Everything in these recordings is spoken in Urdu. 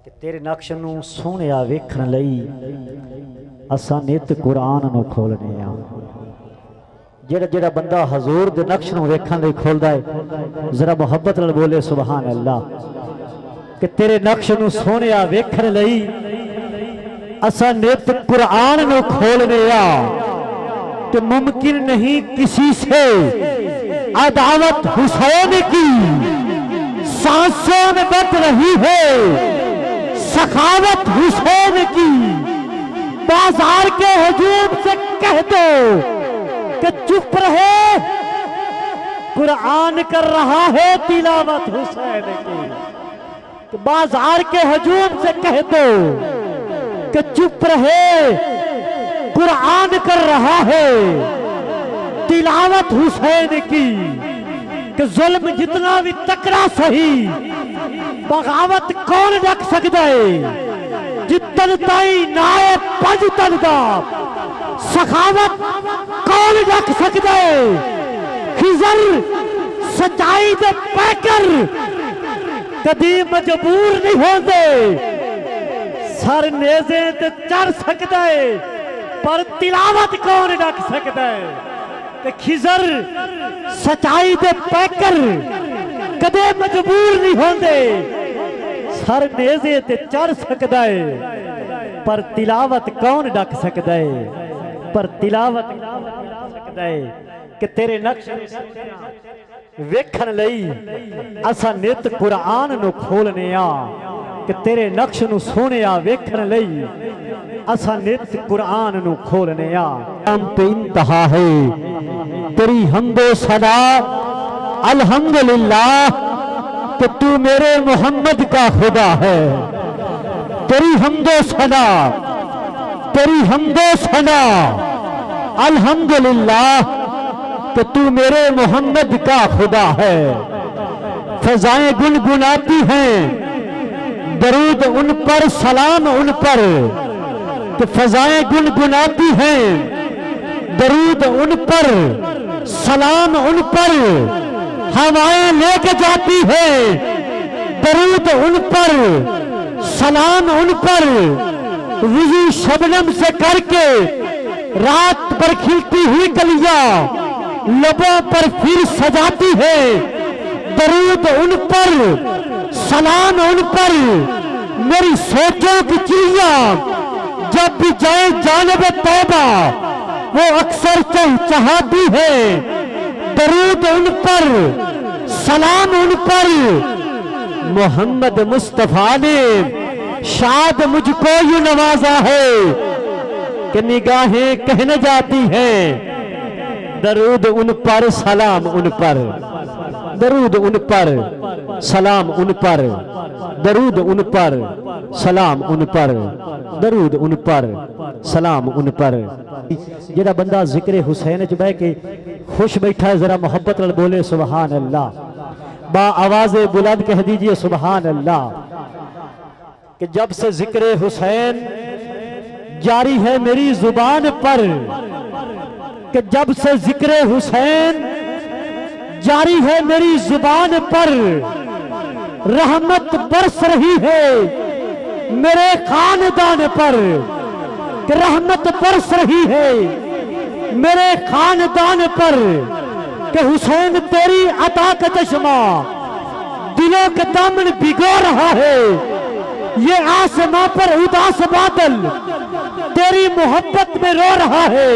کہ تیرے نقش نو سونیا ویکھن لئی اساں نت قرآن نو کھولنے آ جڑا بندہ حضور دے نقش نو ویکھن لئی کھولدا ہے ذرا محبت نال بولے سبحان اللہ کہ تیرے نقش نو سونیا ویکھن لئی اساں نت قرآن نو کھولنے آ کہ ممکن نہیں کسی سے عداوت حسین کی سانسوں میں بت رہی ہے سخاوت حسین کی بازار کے ہجوم سے کہہ دو کہ چپ رہے قرآن کر رہا ہے تلاوت حسین کی کہ بازار کے ہجوم سے کہہ دو کہ چپ رہے قرآن کر رہا ہے تلاوت حسین کی کہ ظلم جتنا بھی تکڑا سہی بغاوت کون رکھ سکتا ہے جتن تائی نائے پج تن دا سخاوت کون رکھ سکتا ہے خضر سچائی دے پیکر کدی مجبور نہیں ہوندے سر نیزے تے چڑھ سکتا ہے پر تلاوت کون رکھ سکتا ہے کہ خضر سچائی دے پیکر کدے مجبور نہیں ہوندے سر نیزے تے چڑھ سکتا ہے پر تلاوت کون ڈک سکتا ہے پر تلاوت سکتا ہے کہ تیرے نقش ویکھن لئی اساں نت قرآن نو کھولنے آ کہ تیرے نقش نو سونے آ ویکھن لئی اساں نت قرآن نو کھولنے آ ہم پہ انتہا ہے تیری حمد و ثنا الحمدللہ کہ تو میرے محمد کا خدا ہے تیری حمد و ثنا تیری حمد و ثنا الحمدللہ کہ تو میرے محمد کا خدا ہے فضائیں گنگناتی ہیں درود ان پر سلام ان پر کہ فضائیں گنگناتی ہیں درود ان پر سلام ان پر ہوائیں لے کے جاتی ہے درود ان پر سلام ان پر وضو شبنم سے کر کے رات پر کھلتی ہوئی کلیاں لبوں پر پھر سجاتی ہے درود ان پر سلام ان پر میری سوچوں کی چڑیاں جب بھی جائیں جانب توبہ وہ اکثر چہچہاتی ہے درود ان پر سلام ان پر محمد مصطفیٰ نے شاد مجھ کو یوں نوازا ہے کہ نگاہیں کہنے جاتی ہیں درود ان پر سلام ان پر درود ان پر سلام ان پر درود ان پر سلام ان پر درود ان پر سلام ان پر جڑا بندہ ذکر حسین چ بیٹھ کے خوش بیٹھا ہے ذرا محبت نال بولے سبحان اللہ با آواز بلند کہہ دیجئے سبحان اللہ کہ جب سے ذکر حسین جاری ہے میری زبان پر کہ جب سے ذکر حسین جاری ہے میری زبان پر رحمت برس رہی ہے میرے خاندان پر کہ رحمت برس رہی ہے میرے خاندان پر کہ حسین تیری عطا کا چشمہ دلوں کے دامن بھگو رہا ہے یہ آسمان پر اداس بادل تیری محبت میں رو رہا ہے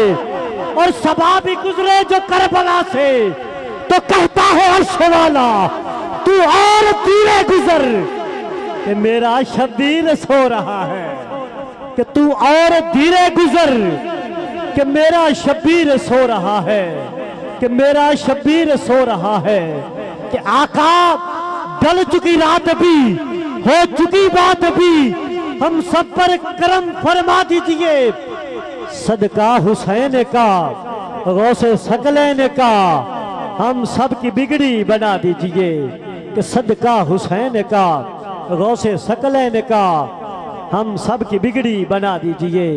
اور صبا بھی گزرے جو کربلا سے تو کہتا ہے عرش والا تو اور دھیرے گزر کہ میرا شبیر سو رہا ہے کہ تو اور دھیرے گزر کہ میرا شبیر سو رہا ہے کہ میرا شبیر سو رہا ہے کہ آقا ڈل چکی رات بھی ہو چکی بات بھی ہم سب پر کرم فرما دیجئے صدقہ حسین کا غوث ثقلین کا ہم سب کی بگڑی بنا دیجئے کہ صدقہ حسین کا غوث ثقلین کا ہم سب کی بگڑی بنا دیجئے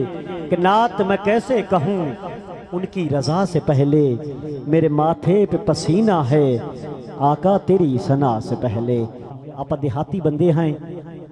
کہ نعت میں کیسے کہوں ان کی رضا سے پہلے میرے ماتھے پہ پسینہ ہے آقا تیری ثنا سے پہلے آپ دیہاتی بندے ہیں